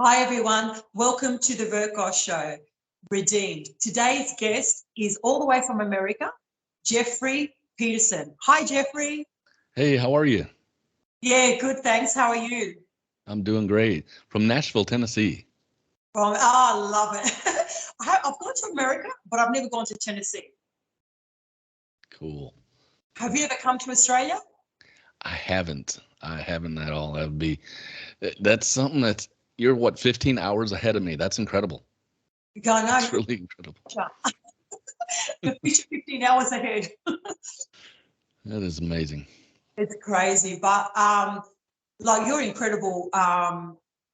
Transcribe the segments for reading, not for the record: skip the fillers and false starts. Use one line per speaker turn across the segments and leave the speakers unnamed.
Hi, everyone. Welcome to the Verkos Show, Redeemed. Today's guest is all the way from America, Jeffrey Peterson. Hi, Jeffrey.
Hey, how are you?
Yeah, good, thanks. How are you?
I'm doing great. From Nashville, Tennessee.
I love it. I've gone to America, but I've never gone to Tennessee.
Cool.
Have you ever come to Australia?
I haven't. I haven't at all. That's something you're what, 15 hours ahead of me. That's incredible.
You go, no,
That's really incredible.
you're 15 hours ahead.
That is amazing.
It's crazy, but like you're an incredible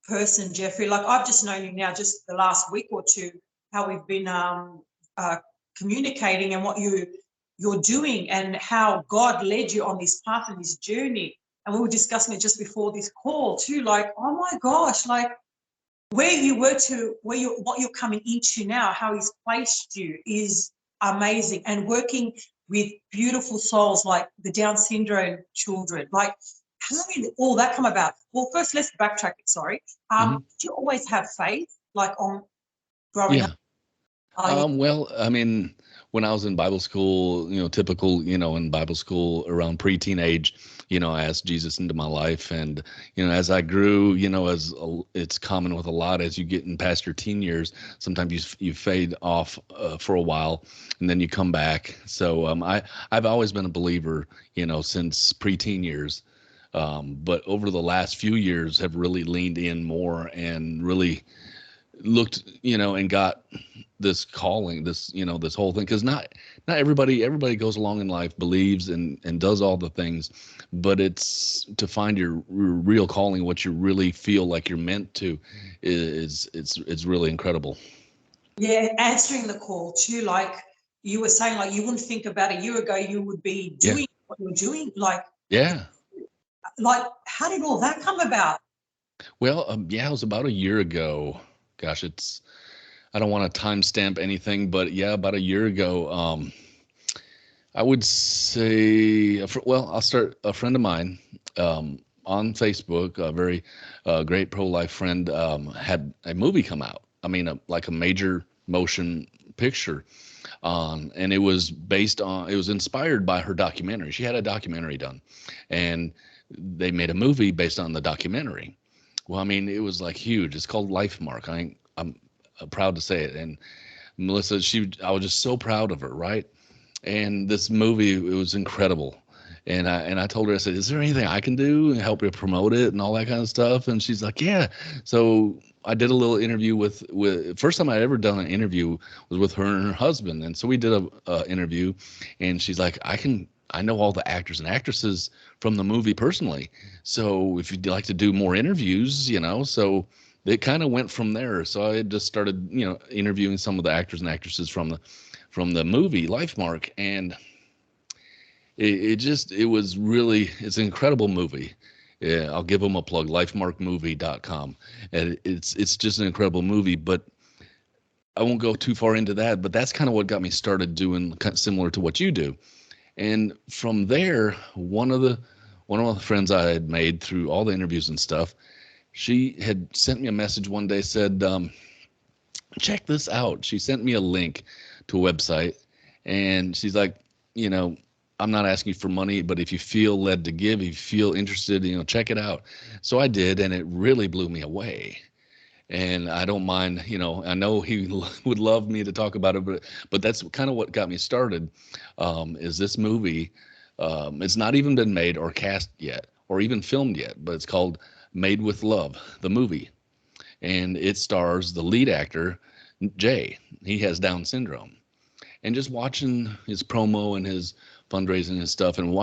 person, Jeffrey. Like I've just known you now, just the last week or two, how we've been communicating and what you're doing and how God led you on this path and this journey. And we were discussing it just before this call too. Like, oh my gosh, like where you were to what you're coming into now, how He's placed you is amazing. And working with beautiful souls like the Down syndrome children, like how did all that come about? Well, first let's backtrack it. Sorry, did you always have faith, like on growing
Yeah.
up? Oh,
Well, I mean, when I was in Bible school, typical, in Bible school around preteen age, I asked Jesus into my life. And, as I grew, it's common with a lot as you get in past your teen years, sometimes you fade off for a while and then you come back. So I've always been a believer, since preteen years. But over the last few years have really leaned in more and really looked, and got this calling, this whole thing, because not everybody goes along in life, believes and does all the things, but it's to find your real calling, what you really feel like you're meant to, it's really incredible.
yeah, answering the call too. Like you were saying, like you wouldn't think about a year ago you would be
Yeah.
doing what you're doing.
Yeah.
Like how did all that come about?
Well, yeah, it was about a year ago. Gosh, I don't want to timestamp anything, but yeah, about a year ago. I would say, well, I'll start. A friend of mine on Facebook, a very great pro-life friend, had a movie come out. I mean, like a major motion picture, and it was inspired by her documentary. She had a documentary done, and they made a movie based on the documentary. Well, I mean, it was like huge. It's called Life Mark. I'm proud to say it. And Melissa, I was just so proud of her, right? And this movie, it was incredible. And I told her, I said, "Is there anything I can do and help you promote it and all that kind of stuff?" And she's like, "Yeah." So I did a little interview with first time I ever done an interview was with her and her husband. And so we did a interview, and she's like, I know all the actors and actresses from the movie personally. So if you'd like to do more interviews, so it kind of went from there. So I just started, interviewing some of the actors and actresses from the movie Lifemark, and it's an incredible movie. Yeah, I'll give them a plug, lifemarkmovie.com. And it's just an incredible movie, but I won't go too far into that, but that's kind of what got me started doing kind of similar to what you do. And from there, one of the friends I had made through all the interviews and stuff, she had sent me a message one day, said, check this out. She sent me a link to a website, and she's like, you know, I'm not asking you for money, but if you feel led to give, if you feel interested, check it out. So I did, and it really blew me away. And I don't mind, I know he would love me to talk about it, but that's kind of what got me started, is this movie. It's not even been made or cast yet or even filmed yet, but it's called Made with Love, the movie. And it stars the lead actor, Jay. He has Down syndrome. And just watching his promo and his fundraising and stuff, and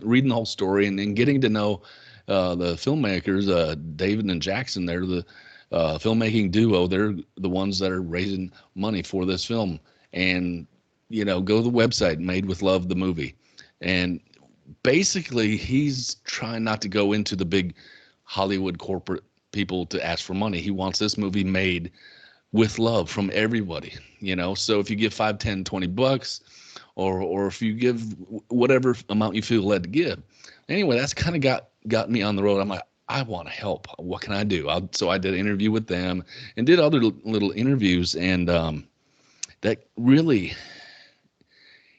reading the whole story, and then getting to know the filmmakers, David and Jackson. They're the filmmaking duo. They're the ones that are raising money for this film. And go to the website, Made with Love, the movie. And basically, he's trying not to go into the big Hollywood corporate people to ask for money. He wants this movie made with love from everybody. So if you give 5, 10, 20 bucks, or if you give whatever amount you feel led to give. Anyway, that's kind of got me on the road. I'm like, I want to help. What can I do? So I did an interview with them and did other little interviews. And that really,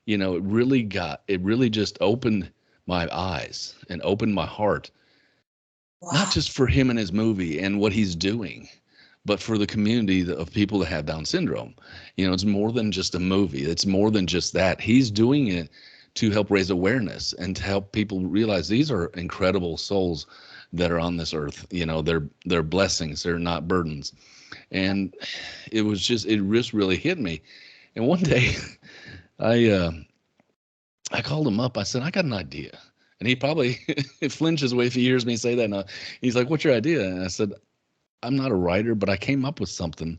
it really just opened my eyes and opened my heart, not
Wow.
just for him and his movie and what he's doing, but for the community of people that have Down syndrome. It's more than just a movie. It's more than just that. He's doing it to help raise awareness and to help people realize these are incredible souls that are on this earth. They're blessings. They're not burdens. And it just really hit me. And one day I called him up. I said, I got an idea. And he probably flinches way if he hears me say that now. He's like, what's your idea? And I said, I'm not a writer, but I came up with something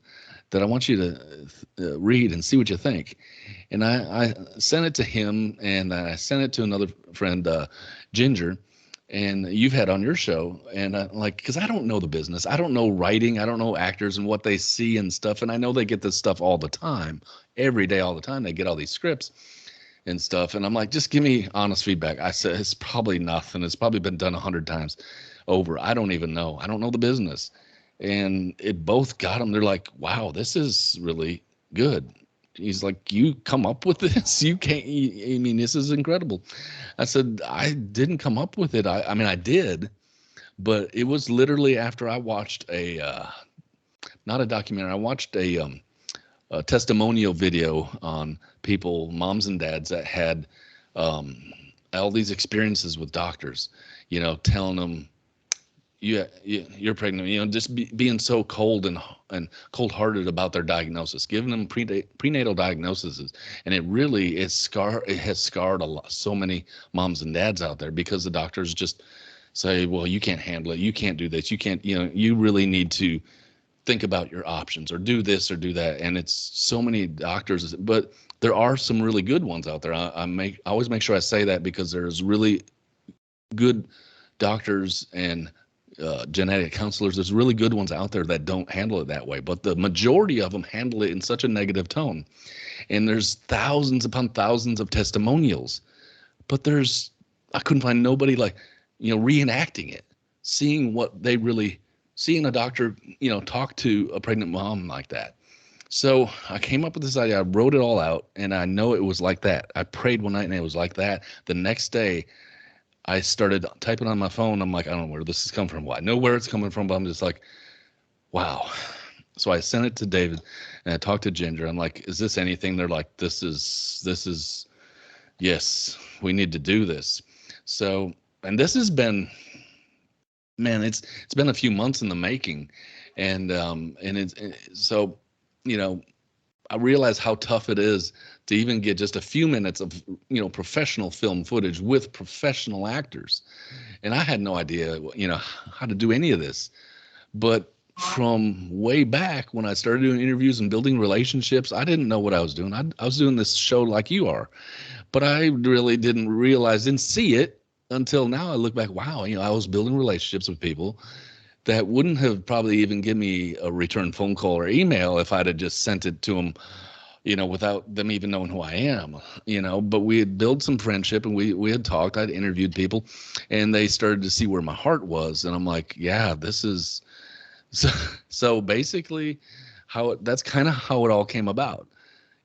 that I want you to read and see what you think. And I sent it to him, and I sent it to another friend, Ginger, and you've had on your show. And because I don't know the business. I don't know writing. I don't know actors and what they see and stuff. And I know they get this stuff all the time, every day, all the time. They get all these scripts and stuff. And I'm like, just give me honest feedback. I said, it's probably nothing. It's probably been done 100 times over. I don't even know. I don't know the business. And it both got them. They're like, wow, this is really good. He's like, you come up with this? You can't, I mean, this is incredible. I said, I didn't come up with it. I mean, I did, but it was literally after I watched not a documentary. I watched a testimonial video on people, moms and dads that had all these experiences with doctors, telling them, you're pregnant, just being so cold and cold-hearted about their diagnosis, giving them prenatal diagnoses. And it has scarred so many moms and dads out there, because the doctors just say, well, you can't handle it. You can't do this. You can't, you really need to think about your options, or do this or do that. And it's so many doctors, but there are some really good ones out there. I always make sure I say that, because there's really good doctors and genetic counselors. There's really good ones out there that don't handle it that way, but the majority of them handle it in such a negative tone. And there's thousands upon thousands of testimonials, but I couldn't find nobody reenacting it, seeing a doctor, talk to a pregnant mom like that. So I came up with this idea. I wrote it all out, and I know it was like that. I prayed one night and it was like that. The next day, I started typing on my phone. I'm like, I don't know where this is coming from. Well, I know where it's coming from, but I'm just like, wow. So I sent it to David, and I talked to Ginger. I'm like, is this anything? They're like, this is, yes, we need to do this. So, and this has been, man, it's been a few months in the making. And so, I realize how tough it is to even get just a few minutes of, professional film footage with professional actors. And I had no idea, how to do any of this. But from way back when I started doing interviews and building relationships, I didn't know what I was doing. I was doing this show like you are, but I really didn't see it until now. I look back, wow, I was building relationships with people that wouldn't have probably even given me a return phone call or email if I'd have just sent it to them, without them even knowing who I am, but we had built some friendship, and we had talked. I'd interviewed people, and they started to see where my heart was. And I'm like, yeah, this is so basically that's kind of how it all came about.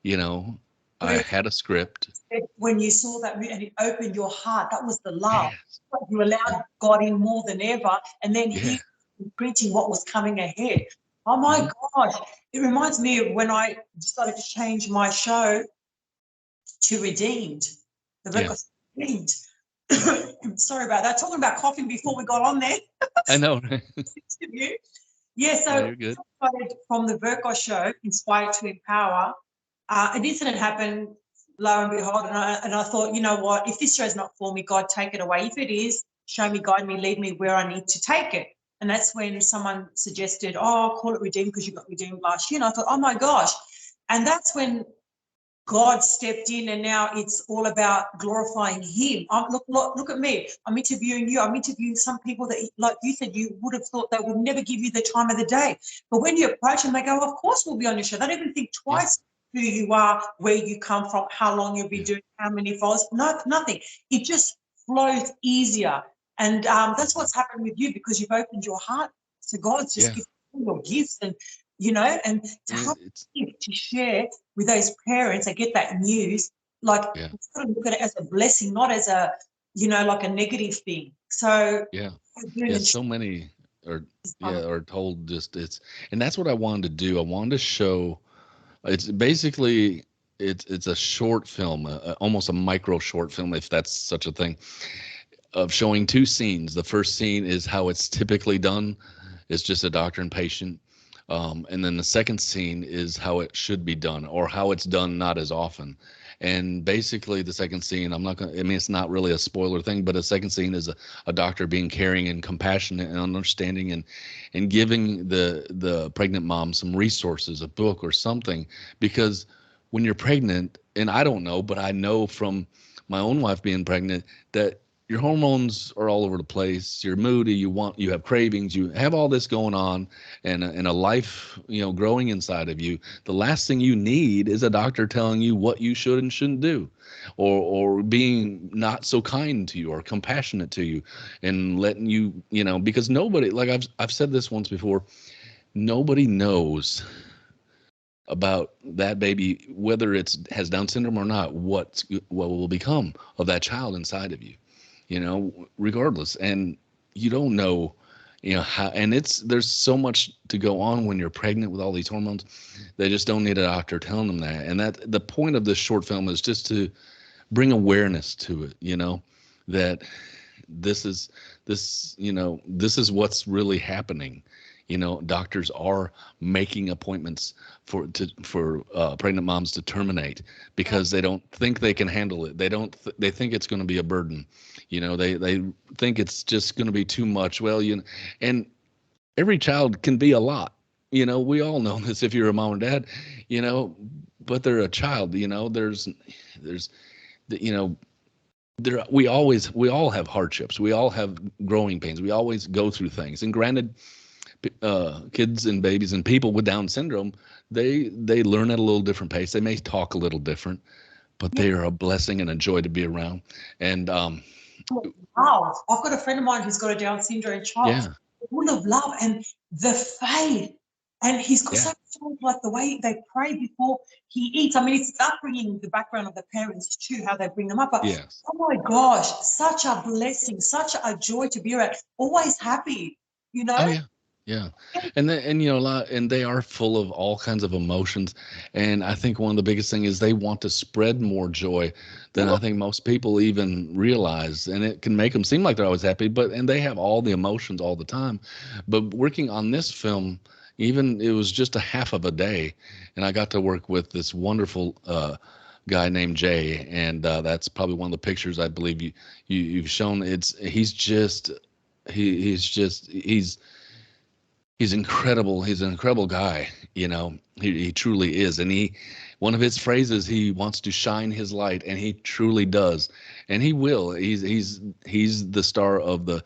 I had a script.
When you saw that and it opened your heart, that was the love.
Yes.
You allowed God in more than ever, and then
Yeah.
He preaching what was coming ahead. Oh my gosh. It reminds me of when I decided to change my show to Redeemed. The Verkos Redeemed. Sorry about that. Talking about coughing before we got on there.
I know.
Yeah, so
you're good.
from the Verkos show, Inspired to Empower, an incident happened, lo and behold, and I thought, you know what, if this show's not for me, God, take it away. If it is, show me, guide me, lead me where I need to take it. And that's when someone suggested, oh, call it Redeemed because you got redeemed last year. And I thought, oh my gosh. And that's when God stepped in, and now it's all about glorifying Him. Look at me. I'm interviewing you. I'm interviewing some people that, like you said, you would have thought they would never give you the time of the day. But when you approach them, they go, of course we'll be on your show. They don't even think twice who you are, where you come from, how long you've been doing, how many followers. No, nothing. It just flows easier. And that's what's happened with you, because you've opened your heart to God, just
Yeah.
give your gifts, and and to have
It's
to share with those parents and get that news. Like,
yeah.
we've got to look at it as a blessing, not as a like a negative thing. So
Yeah.
doing
Yeah.
and
So many are told just and that's what I wanted to do. I wanted to show it's basically it's a short film, almost a micro short film, if that's such a thing, of showing two scenes. The first scene is how it's typically done. It's just a doctor and patient. And then the second scene is how it should be done, or how it's done not as often. And basically the second scene, I'm not going to, I mean, it's not really a spoiler thing, but a second scene is a doctor being caring and compassionate and understanding, and giving the pregnant mom some resources, a book or something. Because when you're pregnant, and I don't know, but I know from my own wife being pregnant, that your hormones are all over the place. You're moody. You have cravings. You have all this going on, and a life, growing inside of you. The last thing you need is a doctor telling you what you should and shouldn't do, or being not so kind to you or compassionate to you, and letting you, because nobody, like I've said this once before, nobody knows about that baby, whether it's has Down syndrome or not, what will become of that child inside of you, regardless. And you don't know, how, and there's so much to go on when you're pregnant with all these hormones. They just don't need a doctor telling them that. And that the point of this short film is just to bring awareness to it, that this is this is what's really happening. Doctors are making appointments for pregnant moms to terminate, because they don't think they can handle it. They think it's going to be a burden. They think it's just going to be too much. Well, and every child can be a lot. We all know this, if you're a mom or dad, but they're a child. There's you know we all have hardships. We all have growing pains. We always go through things. And granted, kids and babies and people with Down syndrome, they learn at a little different pace. They may talk a little different, but they are a blessing and a joy to be around. And
love. I've got a friend of mine who's got a Down syndrome child,
yeah,
full of love and the faith. And he's got
yeah,
so much, like the way they pray before he eats. I mean, it's upbringing, the background of the parents too, how they bring them up. But
yes.
oh my gosh, such a blessing, such a joy to be around. Always happy,
Oh yeah. Yeah. And a lot, and they are full of all kinds of emotions. And I think one of the biggest thing is they want to spread more joy than I think most people even realize. And it can make them seem like they're always happy, and they have all the emotions all the time. But working on this film, even it was just a half of a day, and I got to work with this wonderful guy named Jay, and that's probably one of the pictures I believe you've shown. He's incredible. He's an incredible guy. He truly is. And one of his phrases, he wants to shine his light, and he truly does. And he will. He's the star of the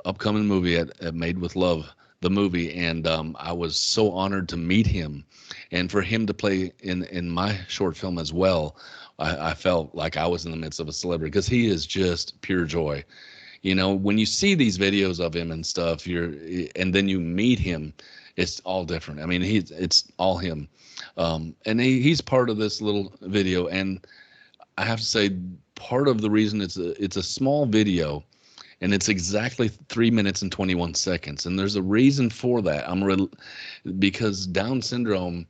upcoming movie at Made with Love, the movie. And I was so honored to meet him, and for him to play in my short film as well. I felt like I was in the midst of a celebrity, because he is just pure joy. When you see these videos of him and stuff, and then you meet him, it's all different. I mean, it's all him. And he's part of this little video. And I have to say, part of the reason it's a small video, and it's exactly 3 minutes and 21 seconds. And there's a reason for that. Because Down syndrome,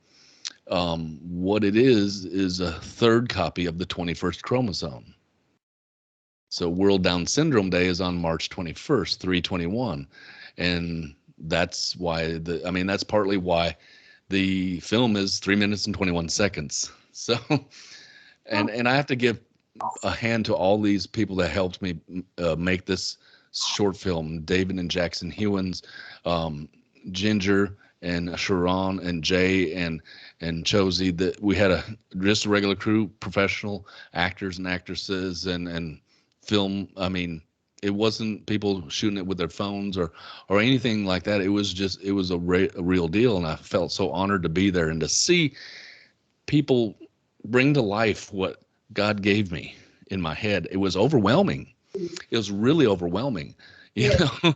what it is a third copy of the 21st chromosome. So World Down Syndrome Day is on March 21st, 3/21. And that's why that's partly why the film is 3 minutes and 21 seconds. So, and I have to give a hand to all these people that helped me make this short film: David and Jackson Hewins, Ginger and Sharon and Jay and Josie. That we had just a regular crew, professional actors and actresses, and film. I mean, it wasn't people shooting it with their phones or anything like that. It was a real deal, and I felt so honored to be there and to see people bring to life what God gave me in my head. It was overwhelming. it was really overwhelming, you
Yeah.
know.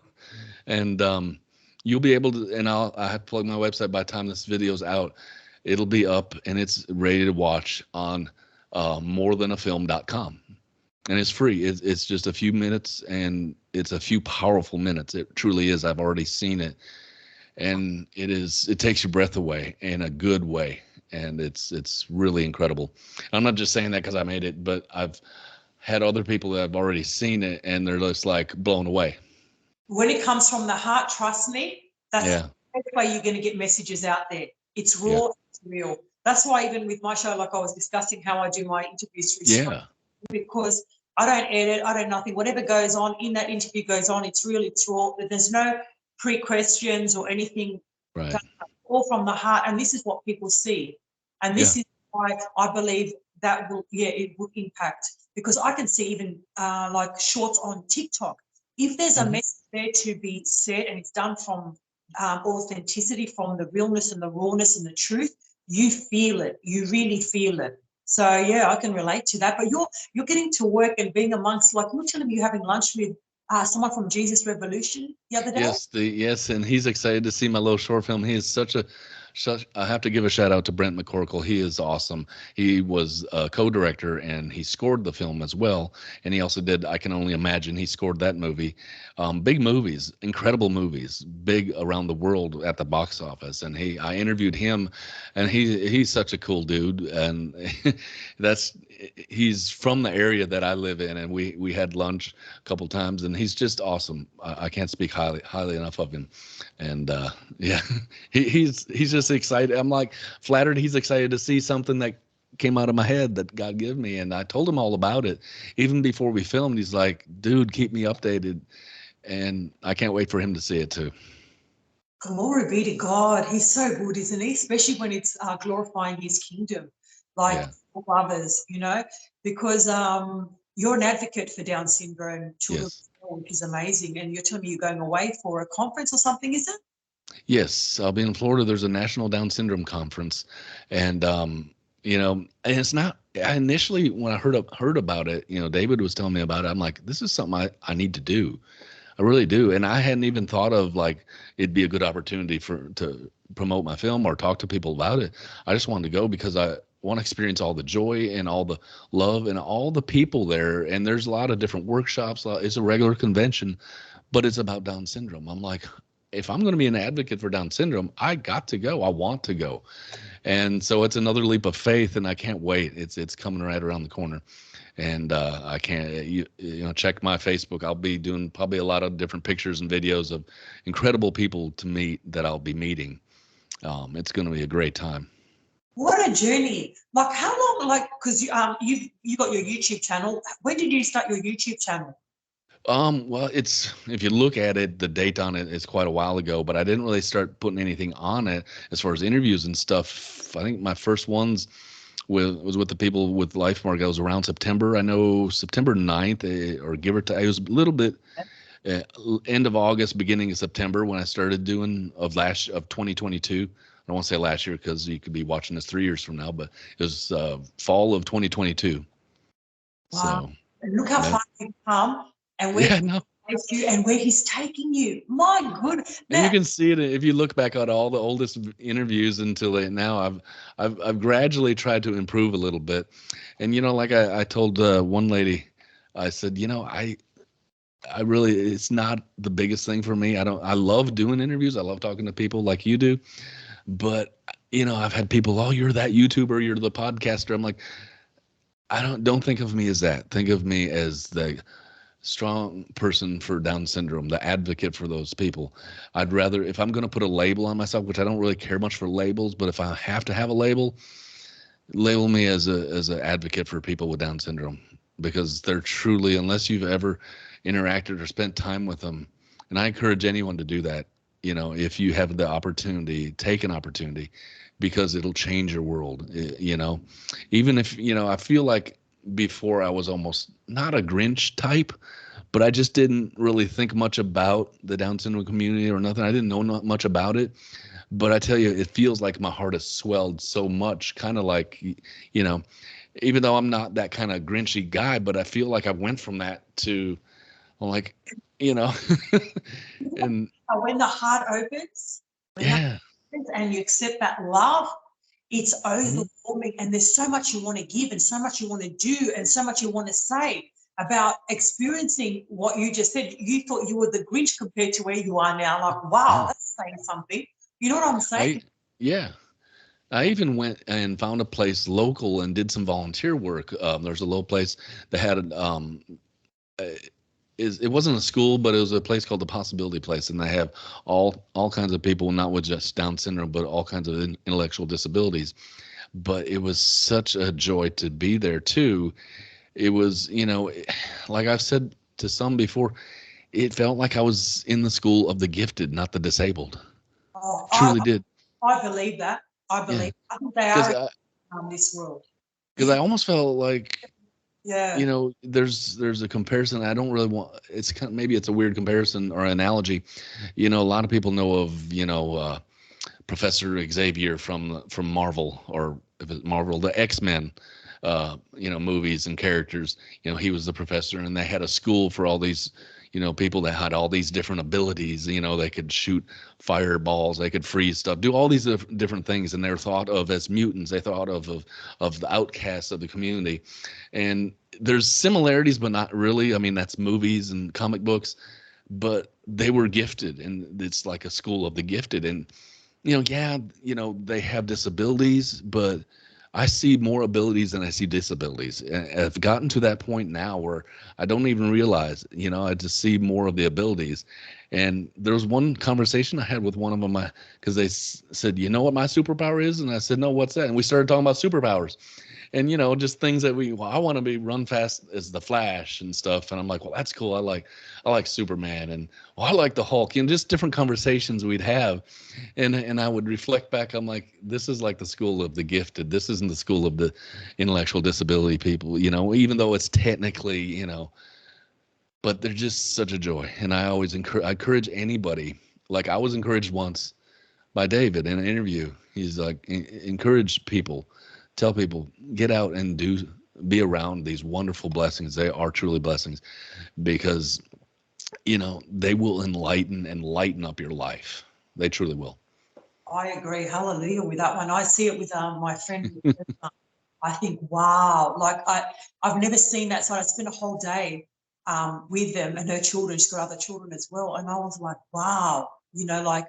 And you'll be able to, and I have to plug my website by the time this video's out. It'll be up and it's ready to watch on morethanafilm.com. And it's free. It's just a few minutes, and it's a few powerful minutes. It truly is. I've already seen it, and it takes your breath away in a good way, and it's really incredible. I'm not just saying that because I made it, but I've had other people that have already seen it, and they're just like blown away.
When it comes from the heart, trust me, that's
Yeah.
the way you're going to get messages out there. It's raw,
Yeah.
it's real. That's why even with my show, like I was discussing how I do my interviews through Skype,
Yeah.
because I don't edit, I don't nothing. Whatever goes on in that interview goes on. It's real, it's raw. There's no pre-questions or anything.
Right.
All from the heart. And this is what people see. And this
Yeah.
is why I believe that will, it will impact. Because I can see even like shorts on TikTok. If there's a message there to be said and it's done from authenticity, from the realness and the rawness and the truth, you feel it. You really feel it. So yeah, I can relate to that. But you're getting to work and being amongst, like you're telling me you're having lunch with someone from Jesus Revolution the other day.
Yes, and he's excited to see my little short film. He is such I have to give a shout out to Brent McCorkle. He is awesome. He was a co-director and he scored the film as well. And he also did I Can Only Imagine. He scored that movie. Big movies, incredible movies, big around the world at the box office. And I interviewed him, and he's such a cool dude. And he's from the area that I live in, and we had lunch a couple times, and he's just awesome. I can't speak highly enough of him. And yeah, he's just excited. I'm like flattered he's excited to see something that came out of my head that God gave me. And I told him all about it even before we filmed. He's like, dude, keep me updated. And I can't wait for him to see it too.
Glory be to God. He's so good, isn't he? Especially when it's glorifying his kingdom, like for others, because you're an advocate for Down syndrome children,
Yes.
which is amazing. And you're telling me you're going away for a conference or something, is it?
Yes, I'll be in Florida. There's a National Down Syndrome Conference, and and it's not. Initially, when I heard about it, David was telling me about it. I'm like, this is something I need to do. I really do, and I hadn't even thought of like it'd be a good opportunity to promote my film or talk to people about it. I just wanted to go because I want to experience all the joy and all the love and all the people there. And there's a lot of different workshops. It's a regular convention, but it's about Down syndrome. I'm like, if I'm going to be an advocate for Down syndrome, I got to go. I want to go. And so it's another leap of faith, and I can't wait. It's coming right around the corner. And I can't, check my Facebook. I'll be doing probably a lot of different pictures and videos of incredible people to meet that I'll be meeting. It's going to be a great time.
What a journey! Like how long? Like because you got your YouTube channel. When did you start your YouTube channel?
Well, if you look at it, the date on it is quite a while ago, but I didn't really start putting anything on it as far as interviews and stuff. I think my first ones was with the people with LifeMark. It was around September. I know September 9th, or give or take. It was a little bit end of August, beginning of September when I started doing of 2022. I don't want to say last year because you could be watching this 3 years from now, but it was fall of 2022.
Wow.
So
and look how far you've come and where you and where he's taking you. My goodness.
And you can see it if you look back at all the oldest interviews until now. I've gradually tried to improve a little bit. And like I told one lady, I said, I really, it's not the biggest thing for me. I love doing interviews. I love talking to people like you do. But, I've had people, oh, you're that YouTuber, you're the podcaster. I'm like, don't think of me as that. Think of me as the strong person for Down syndrome, the advocate for those people. I'd rather, if I'm going to put a label on myself, which I don't really care much for labels, but if I have to have a label me as an advocate for people with Down syndrome, because they're truly, unless you've ever interacted or spent time with them, and I encourage anyone to do that, if you have the opportunity, take an opportunity, because it'll change your world. Even if, I feel like before I was almost not a Grinch type, but I just didn't really think much about the Down syndrome community or nothing. I didn't know much about it. But I tell you, it feels like my heart has swelled so much, kind of like, even though I'm not that kind of Grinchy guy, but I feel like I went from that to, I'm like, you know, and
When the heart opens, when that
yeah.
opens and you accept that love, it's
Mhm.
overwhelming. And there's so much you want to give and so much you want to do and so much you want to say about experiencing what you just said. You thought you were the Grinch compared to where you are now. Like, wow,
Yeah.
that's saying something. You know what I'm
I,
saying?
yeah. I even went and found a place local and did some volunteer work. There's a little place that had uh, it wasn't a school, but it was a place called the Possibility Place, and they have all kinds of people, not with just Down syndrome, but all kinds of intellectual disabilities. But it was such a joy to be there too. It was, like I've said to some before, it felt like I was in the school of the gifted, not the disabled.
Oh,
Truly did.
I believe that.
Yeah,
I think they
because
are in this world.
I almost felt like,
Yeah.
there's a comparison. I don't really want. It's kind of, maybe it's a weird comparison or analogy. A lot of people know of Professor Xavier from Marvel, or if it's Marvel, the X-Men, movies and characters. He was the professor, and they had a school for all these, people that had all these different abilities. They could shoot fireballs, they could freeze stuff, do all these different things, and they're thought of as mutants. They thought of the outcasts of the community, and there's similarities, but not really. I mean, that's movies and comic books, but they were gifted, and it's like a school of the gifted. And yeah, they have disabilities, but I see more abilities than I see disabilities. And I've gotten to that point now where I don't even realize, I just see more of the abilities. And there was one conversation I had with one of them, because they said, "You know what my superpower is?" And I said, "No, what's that?" And we started talking about superpowers, and just things that I want to be run fast as the Flash and stuff. And I'm like, well, that's cool. I like Superman, and I like the Hulk, and just different conversations we'd have. And I would reflect back. I'm like, this is like the school of the gifted. This isn't the school of the intellectual disability people, even though it's technically, but they're just such a joy. And I encourage anybody. Like, I was encouraged once by David in an interview. He's like, encourage people, tell people, get out and be around these wonderful blessings. They are truly blessings, because they will enlighten and lighten up your life. They truly will.
I agree. Hallelujah with that one. I see it with my friend. I think, wow, like I've never seen that side. I spent a whole day with them and her children. She's got other children as well. And I was like, wow, like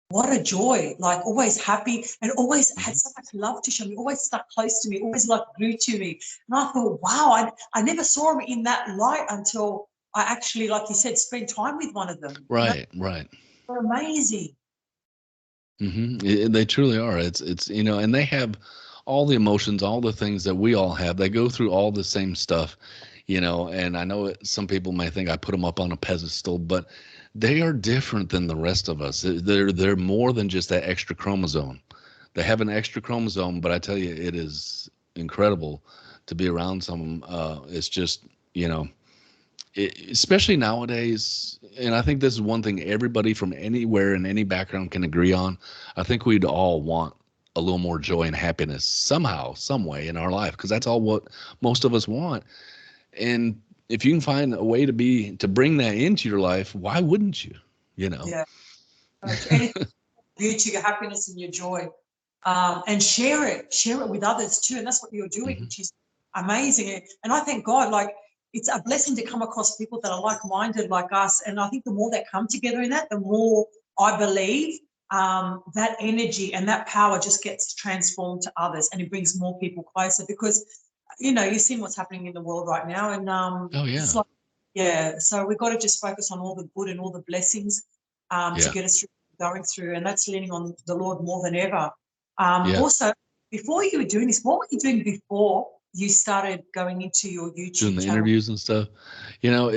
what a joy, like always happy and always had
Mhm.
so much love to show me, always stuck close to me, always like glued to me. And I thought, wow, I never saw him in that light until I actually, like you said, spent time with one of them.
Right, right.
They're amazing.
They truly are. It's and they have all the emotions, all the things that we all have. They go through all the same stuff, And I know some people may think I put them up on a pedestal, but they are different than the rest of us. They're more than just that extra chromosome. They have an extra chromosome, but I tell you, it is incredible to be around some. It's just especially nowadays. And I think this is one thing everybody from anywhere and any background can agree on. I think we'd all want a little more joy and happiness somehow, some way in our life, because that's all what most of us want. And if you can find a way to bring that into your life, why wouldn't you? You know?
Yeah. Anything, beauty, your happiness, and your joy, and share it with others too. And that's what you're doing,
Mhm.
which is amazing. And I thank God, like it's a blessing to come across people that are like-minded like us. And I think the more that come together in that, the more I believe that energy and that power just gets transformed to others, and it brings more people closer. Because you've seen what's happening in the world right now, and
Oh
it's
yeah,
like, yeah. So we've got to just focus on all the good and all the blessings to
yeah,
get us through going through, and that's leaning on the Lord more than ever.
yeah.
Also, before you were doing this, what were you doing before you started going into your
Doing
YouTube
the
channel?
interviews and stuff, you know.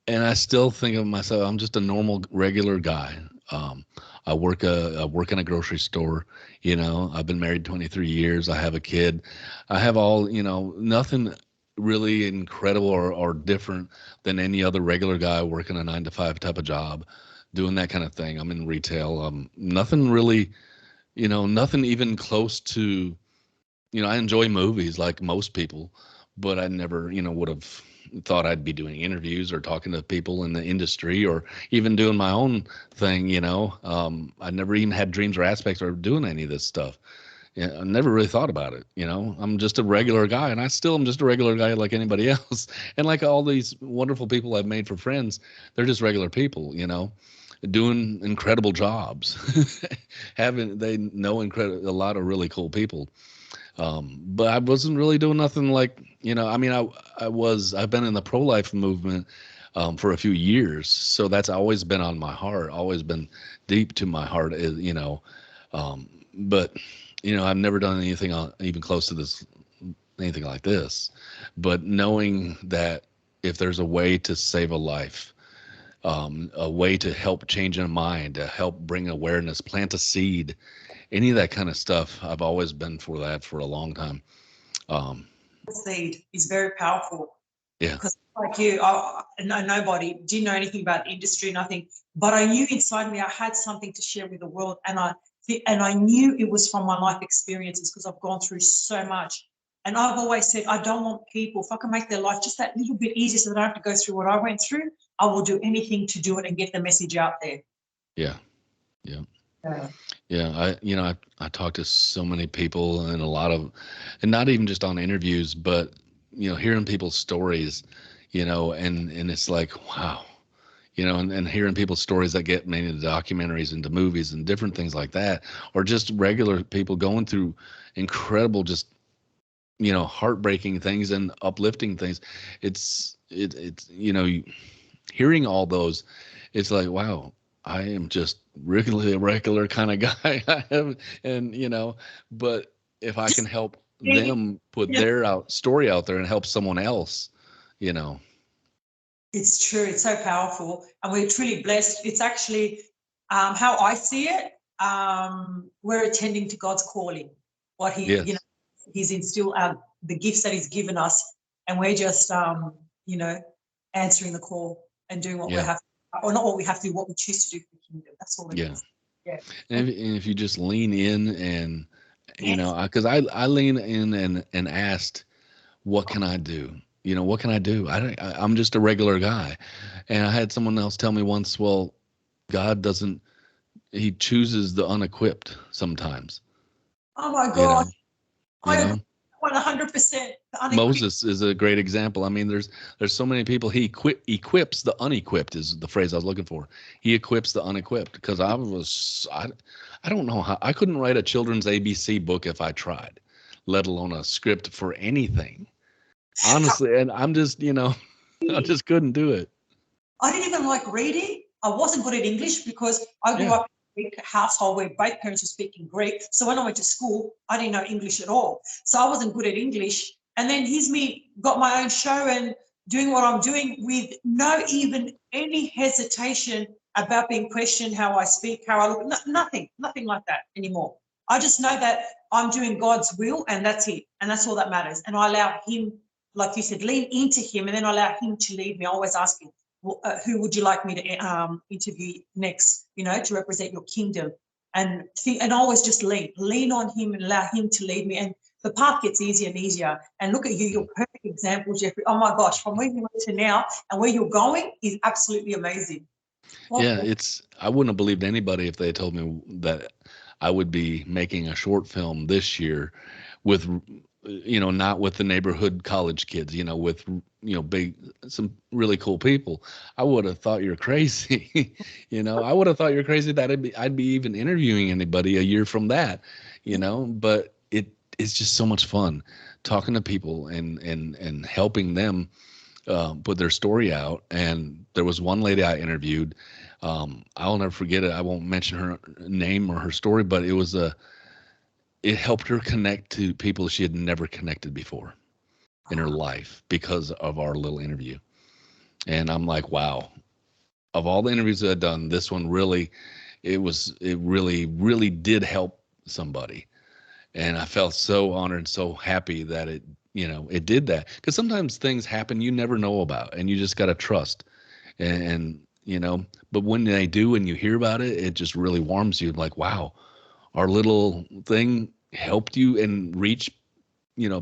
And I still think of myself, I'm just a normal, regular guy. Um, I work in a grocery store. I've been married 23 years. I have a kid. I have all, nothing really incredible or different than any other regular guy working a 9 to 5 type of job, doing that kind of thing. I'm in retail. Nothing really, nothing even close to I enjoy movies like most people, but I never, would have thought I'd be doing interviews or talking to people in the industry or even doing my own thing. I never even had dreams or aspects of doing any of this stuff. Yeah, I never really thought about it. I'm just a regular guy, and I still am just a regular guy like anybody else. And like all these wonderful people I've made for friends, they're just regular people, doing incredible jobs. They know a lot of really cool people. But I wasn't really doing nothing like, I mean, I've been in the pro-life movement for a few years. So that's always been on my heart, always been deep to my heart, but, I've never done anything even close to this, anything like this. But knowing that if there's a way to save a life, a way to help change a mind, to help bring awareness, plant a seed, any of that kind of stuff, I've always been for that for a long time.
Seed is very powerful.
Yeah.
Because like you, nobody didn't know anything about the industry, nothing. But I knew inside me I had something to share with the world, and I knew it was from my life experiences because I've gone through so much. And I've always said, I don't want people, if I can make their life just that little bit easier so they don't have to go through what I went through, I will do anything to do it and get the message out there.
Yeah. Yeah. Yeah. I talk to so many people and and not even just on interviews, but, hearing people's stories, and it's like, wow, and hearing people's stories that get made into documentaries, into movies and different things like that, or just regular people going through incredible, just, heartbreaking things and uplifting things. It's hearing all those, it's like, wow, I am just really a regular kind of guy. But if I can help them put their story out there and help someone else,
It's true. It's so powerful, and we're truly blessed. It's actually how I see it. We're attending to God's calling, what
yes.
He's instilled the gifts that He's given us, and we're just answering the call and doing what we have, or not what we have to do, what we choose to do for the kingdom. That's all it is. Yeah.
And if you just lean in and,
Yes.
because I lean in and asked, what can I do? What can I do? I'm just a regular guy. And I had someone else tell me once, well, God doesn't, He chooses the unequipped sometimes.
Oh my
You
God.
know,
100%.
Moses is a great example. I mean, there's so many people. He equips the unequipped is the phrase I was looking for. He equips the unequipped, because I don't know how I couldn't write a children's ABC book if I tried, let alone a script for anything. Honestly, and I'm just, I just couldn't do it.
I didn't even like reading. I wasn't good at English because I grew up in a Greek household where both parents were speaking Greek. So when I went to school, I didn't know English at all. So I wasn't good at English. And then here's me, got my own show and doing what I'm doing with no even any hesitation about being questioned how I speak, how I look. Nothing like that anymore. I just know that I'm doing God's will, and that's it. And that's all that matters. And I allow Him, like you said, lean into Him, and then I allow Him to lead me. I always ask Him, who would you like me to interview next, to represent your kingdom? And always just lean on Him and allow Him to lead me. And the path gets easier and easier. And look at you, you're a perfect example, Jeffrey. Oh my gosh, from where you went to now and where you're going is absolutely amazing.
I wouldn't have believed anybody if they had told me that I would be making a short film this year with, not with the neighborhood college kids, with, some really cool people. I would have thought you're crazy. I would have thought you're crazy that I'd be even interviewing anybody a year from that, but it's just so much fun talking to people and helping them put their story out. And there was one lady I interviewed. I'll never forget it. I won't mention her name or her story, but it helped her connect to people she had never connected before in her life because of our little interview. And I'm like, wow, of all the interviews that I've done, this one really, it really did help somebody. And I felt so honored and so happy that it did that. Because sometimes things happen you never know about, and you just got to trust. And but when they do and you hear about it, it just really warms you. Like, wow, our little thing helped you and reach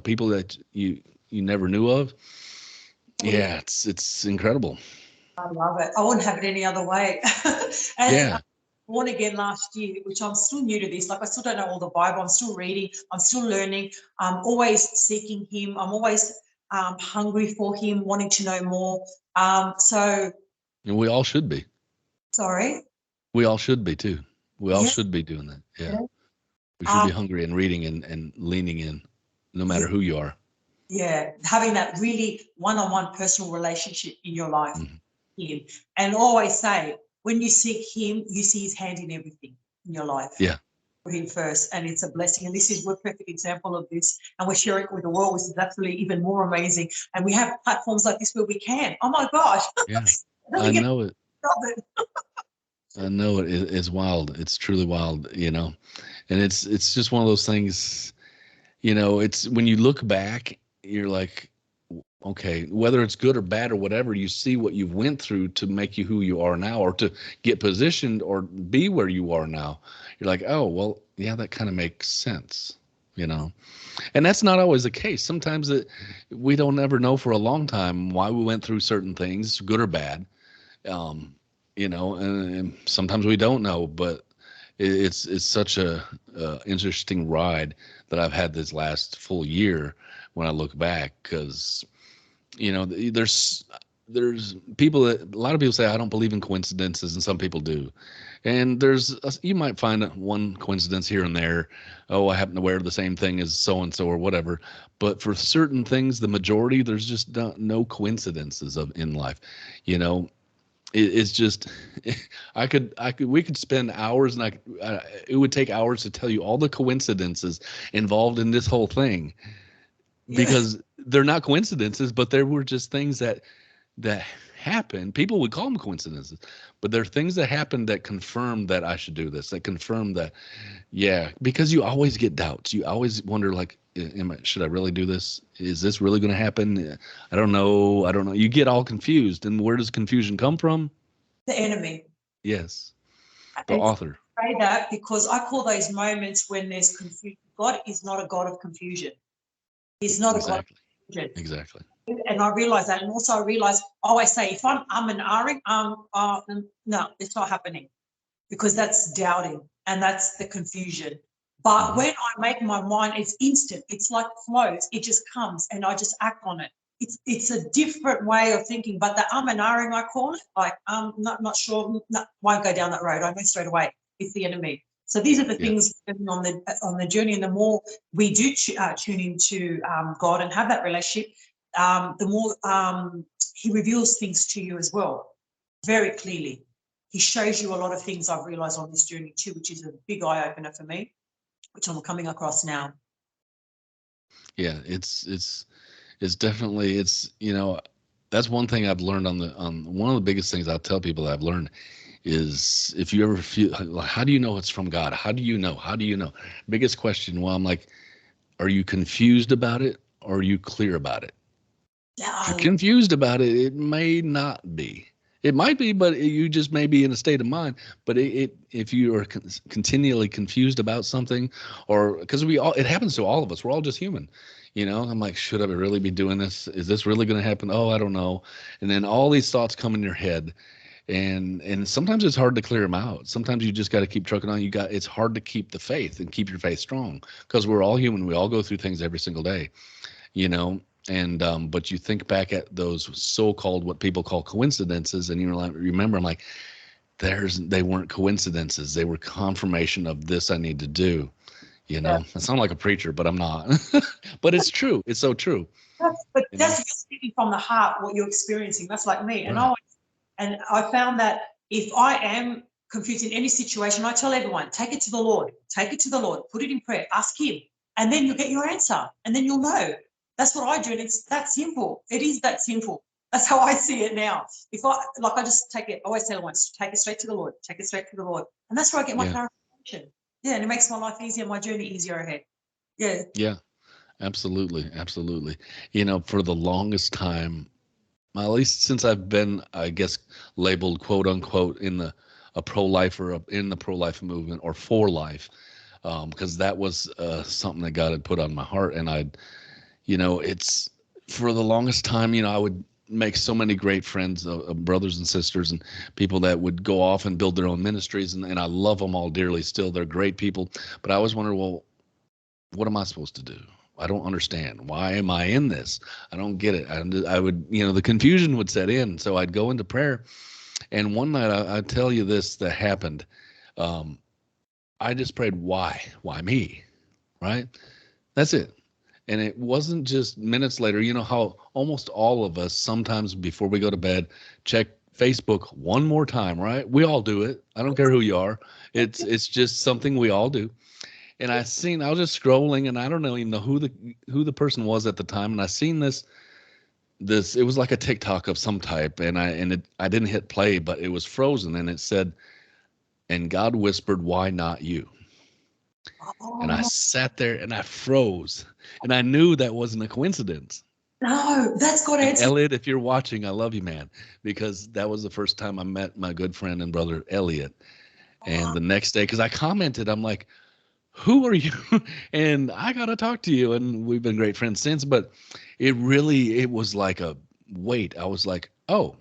people that you never knew of. Yeah, it's incredible.
I love it. I wouldn't have it any other way. And
Yeah.
born again last year, which I'm still new to this. Like, I still don't know all the Bible. I'm still reading. I'm still learning. I'm always seeking Him. I'm always hungry for Him, wanting to know more. So,
And we all should be.
sorry.
We all should be too. We all
Yeah.
should be doing that. Yeah.
Yeah.
We should be hungry and reading and leaning in, no matter who you are.
Yeah, having that really one-on-one personal relationship in your life,
Mm-hmm.
Him. And always say, when you seek Him, you see His hand in everything in your life.
Yeah.
Put Him first, and it's a blessing. And we're a perfect example of this, and we're sharing it with the world, which is absolutely even more amazing. And we have platforms like this where we can. Oh my gosh!
Yeah.
I
I know it.
love it.
I know it. It's wild. It's truly wild, and it's just one of those things, it's when you look back, you're like, okay, whether it's good or bad or whatever, you see what you've went through to make you who you are now, or to get positioned or be where you are now. You're like, oh, well, yeah, that kind of makes sense, and that's not always the case. Sometimes we don't ever know for a long time why we went through certain things, good or bad. um, and sometimes we don't know, but it's such a interesting ride that I've had this last full year when I look back, because there's people that a lot of people say I don't believe in coincidences, and some people do, and you might find one coincidence here and there. Oh, I happen to wear the same thing as so and so or whatever, but for certain things, the majority, there's just no coincidences in life. It's just we could spend hours, and it would take hours to tell you all the coincidences involved in this whole thing, because they're not coincidences, but there were just things that happen. People would call them coincidences, but there are things that happen that confirm that I should do this, that confirm that, yeah, because you always get doubts. You always wonder, like, should I really do this? Is this really going to happen? I don't know. You get all confused. And where does confusion come from?
The enemy.
Yes. The
And
author.
I say that because I call those moments when there's confusion. God is not a God of confusion. He's not a God of confusion.
Exactly.
And I realize that. And also I realize, I say, if I'm and ahhing, no, it's not happening, because that's doubting and that's the confusion. But when I make my mind, it's instant. It's like flows. It just comes and I just act on it. It's a different way of thinking. But the and ahhing, I call it, like, not sure, won't go down that road. I know straight away. It's the enemy. So these are the things on the journey, and the more we do tune into God and have that relationship, the more He reveals things to you as well, very clearly. He shows you a lot of things I've realized on this journey too, which is a big eye opener for me, which I'm coming across now.
Yeah, it's definitely, that's one thing I've learned on one of the biggest things I'll tell people that I've learned is, if you ever feel, how do you know it's from God? How do you know? How do you know? Biggest question. Well, I'm like, are you confused about it, or are you clear about it? If you're confused about it, it may not be. It might be, but you just may be in a state of mind. But if you are continually confused about something, or because it happens to all of us. We're all just human. I'm like, should I really be doing this? Is this really going to happen? Oh, I don't know. And then all these thoughts come in your head, and sometimes it's hard to clear them out. Sometimes you just got to keep trucking on. It's hard to keep the faith and keep your faith strong, because we're all human. We all go through things every single day, And but you think back at those so-called, what people call coincidences, and you're like, remember, I'm like, they weren't coincidences. They were confirmation of this I need to do. I sound like a preacher, but I'm not. But it's true. It's so true.
But that's just speaking from the heart, what you're experiencing. That's like me.
Right.
And I found that if I am confused in any situation, I tell everyone, take it to the Lord. Take it to the Lord. Put it in prayer. Ask Him. And then you'll get your answer. And then you'll know. That's what I do, and it's that simple. It is that simple. That's how I see it now. I just take it, I always tell everyone, take it straight to the Lord. Take it straight to the Lord. And that's where I get my clarification. Yeah, and it makes my life easier, my journey easier ahead. Yeah.
Yeah, absolutely. Absolutely. For the longest time, at least since I've been, I guess, labeled, quote unquote, a pro-lifer, in the pro-life movement, or for life, because that was something that God had put on my heart, and It's for the longest time, I would make so many great friends of brothers and sisters and people that would go off and build their own ministries. And I love them all dearly still. They're great people. But I always wonder, well, what am I supposed to do? I don't understand. Why am I in this? I don't get it. I would, the confusion would set in. So I'd go into prayer. And one night, I tell you this that happened. I just prayed, why? Why me? Right? That's it. And it wasn't just minutes later. You know how almost all of us sometimes before we go to bed check Facebook one more time, right? We all do it. I don't care who you are. It's just something we all do. And I was just scrolling, and I don't even know who the person was at the time. And I seen this it was like a TikTok of some type, and I didn't hit play, but it was frozen, and it said, "And God whispered, why not you?" And I
Oh,
sat there and I froze, and I knew that wasn't a coincidence.
no, that's got
And
answers.
Elliot, if you're watching, I love you, man, because that was the first time I met my good friend and brother Elliot. And the next day, because I commented, I'm like, who are you? And I got to talk to you. And we've been great friends since. But it was like a weight. I was like, oh,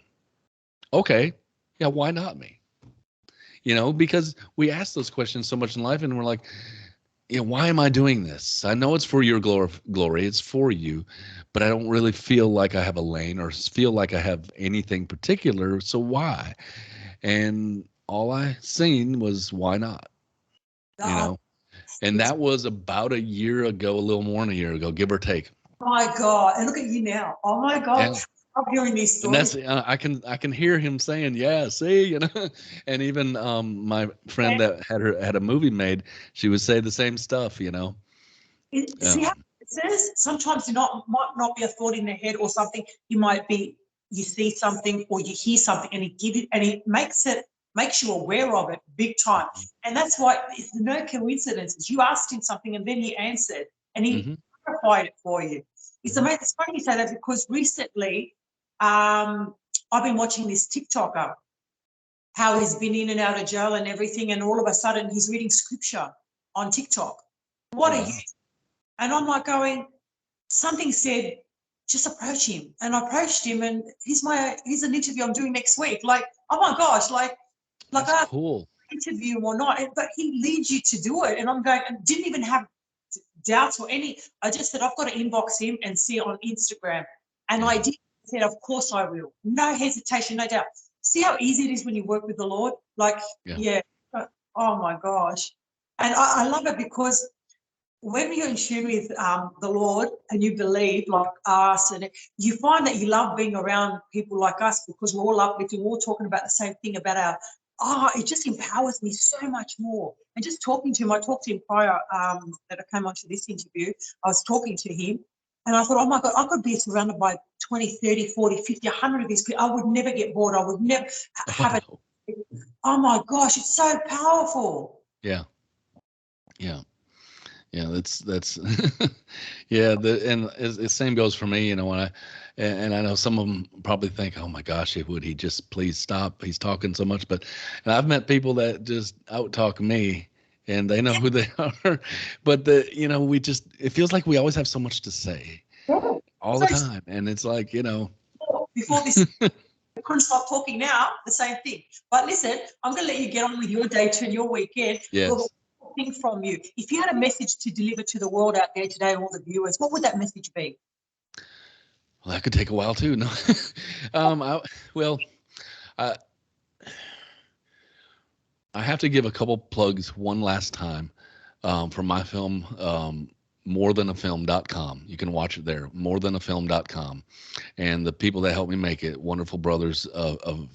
okay. Yeah, why not me? Because we ask those questions so much in life, and we're like, why am I doing this? I know it's for your glory. It's for you, but I don't really feel like I have a lane or feel like I have anything particular. So why? And all I seen was, why not?
Oh,
And that was about a year ago, a little more than a year ago, give or take.
my God. And look at you now. Oh my God.
Yeah.
I'm hearing these
And
stories.
that's I can hear him saying, yeah, see, and even my friend that had a movie made, she would say the same stuff.
See how
Um,
it says sometimes might not be a thought in the head or something. You see something or you hear something, and it makes you aware of it big time. And that's why it's no coincidences. You asked him something and then he answered, and he clarified it for you. It's amazing. It's funny you say that, because recently I've been watching this TikToker, how he's been in and out of jail and everything, and all of a sudden he's reading scripture on TikTok. What are you? And I'm like going, something said, just approach him. And I approached him, and here's an interview I'm doing next week. Like, oh my gosh, like
that's
I
cool.
interview or not, but he leads you to do it. And I'm going, and didn't even have doubts or any. I just said, I've got to inbox him and see it on Instagram. And I did. Said, of course I will. No hesitation, no doubt. See how easy it is when you work with the Lord? Like, yeah. Oh my gosh. And I love it, because when you're in tune with the Lord and you believe like us, and you find that you love being around people like us, because we're all uplifting, we're all talking about the same thing about it just empowers me so much more. And just talking to him, I talked to him prior that I came onto this interview, I was talking to him, and I thought, oh my God, I could be surrounded by 20, 30, 40, 50, 100 of these people. I would never get bored. I would never have it. Oh my gosh, it's so powerful.
Yeah. That's yeah. And the same goes for me. When and I know some of them probably think, oh my gosh, would he just please stop? He's talking so much. And I've met people that just out talk me, and they know who they are. But it feels like we always have so much to say all the time, and it's like
before this. I couldn't stop talking now, the same thing. But listen, I'm going to let you get on with your day and your weekend.
Yes.
Thing from you. If you had a message to deliver to the world out there today, all the viewers, what would that message be?
Well, that could take a while too. No, I have to give a couple plugs one last time for my film, morethanafilm.com. You can watch it there, morethanafilm.com. And the people that helped me make it, wonderful brothers of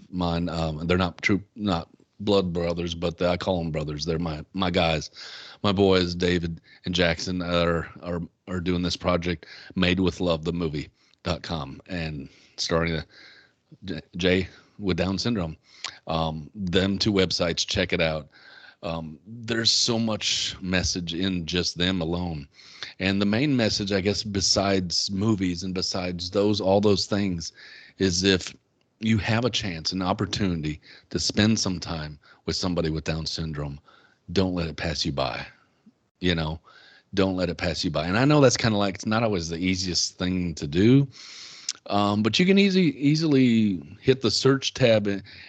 mine. They're not blood brothers, but I call them brothers. They're my guys, my boys, David and Jackson, are doing this project, Made with Love, the movie.com, and starring Jay with Down syndrome. Them two websites, check it out. There's so much message in just them alone. And the main message, I guess, besides movies and besides all those things, is if you have a chance, an opportunity to spend some time with somebody with Down syndrome, don't let it pass you by. don't let it pass you by. And I know that's kind of like, it's not always the easiest thing to do, but you can easily hit the search tab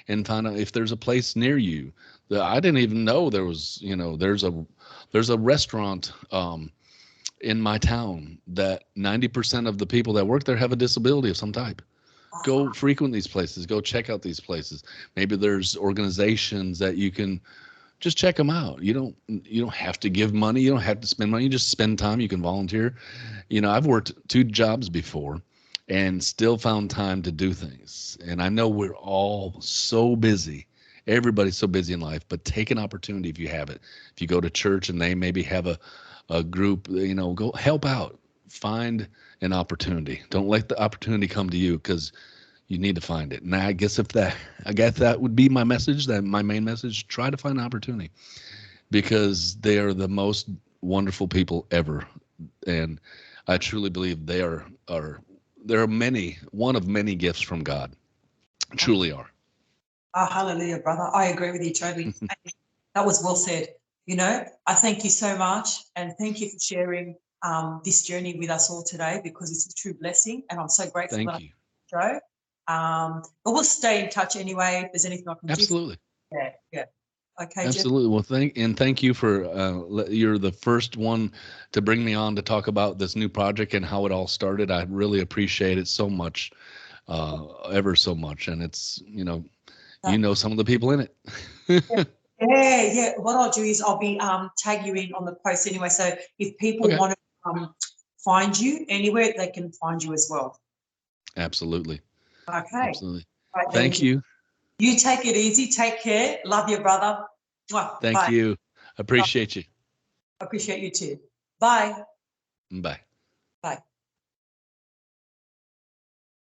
and find out if there's a place near you. I didn't even know there was, there's a restaurant in my town that 90% of the people that work there have a disability of some type. Go frequent these places. Go check out these places. Maybe there's organizations that you can just check them out. You don't have to give money. You don't have to spend money. You just spend time. You can volunteer. I've worked 2 jobs before and still found time to do things. And I know we're all so busy. Everybody's so busy in life, but take an opportunity if you have it. If you go to church and they maybe have a group, go help out. Find an opportunity. Don't let the opportunity come to you, because you need to find it. And I guess that would be my message, that my main message: try to find an opportunity, because they are the most wonderful people ever. And I truly believe they are one of many gifts from God. Truly are.
Oh, hallelujah, brother. I agree with you totally. That was well said. I thank you so much, and thank you for sharing this journey with us all today, because it's a true blessing, and I'm so grateful
Thank
that
you.
I but we'll stay in touch anyway. If there's anything I can
Absolutely.
do. Yeah. Okay,
Absolutely. Well, thank you for you're the first one to bring me on to talk about this new project and how it all started. I really appreciate it so much, ever so much. And it's some of the people in it.
Yeah. What I'll do is I'll be tag you in on the post anyway. So if people want to find you anywhere, they can find you as well.
Absolutely.
Okay.
Absolutely.
Right,
Thank you.
You take it easy. Take care. Love you, brother.
Thank you. Appreciate you.
Appreciate you too. Bye.
Bye.
Bye.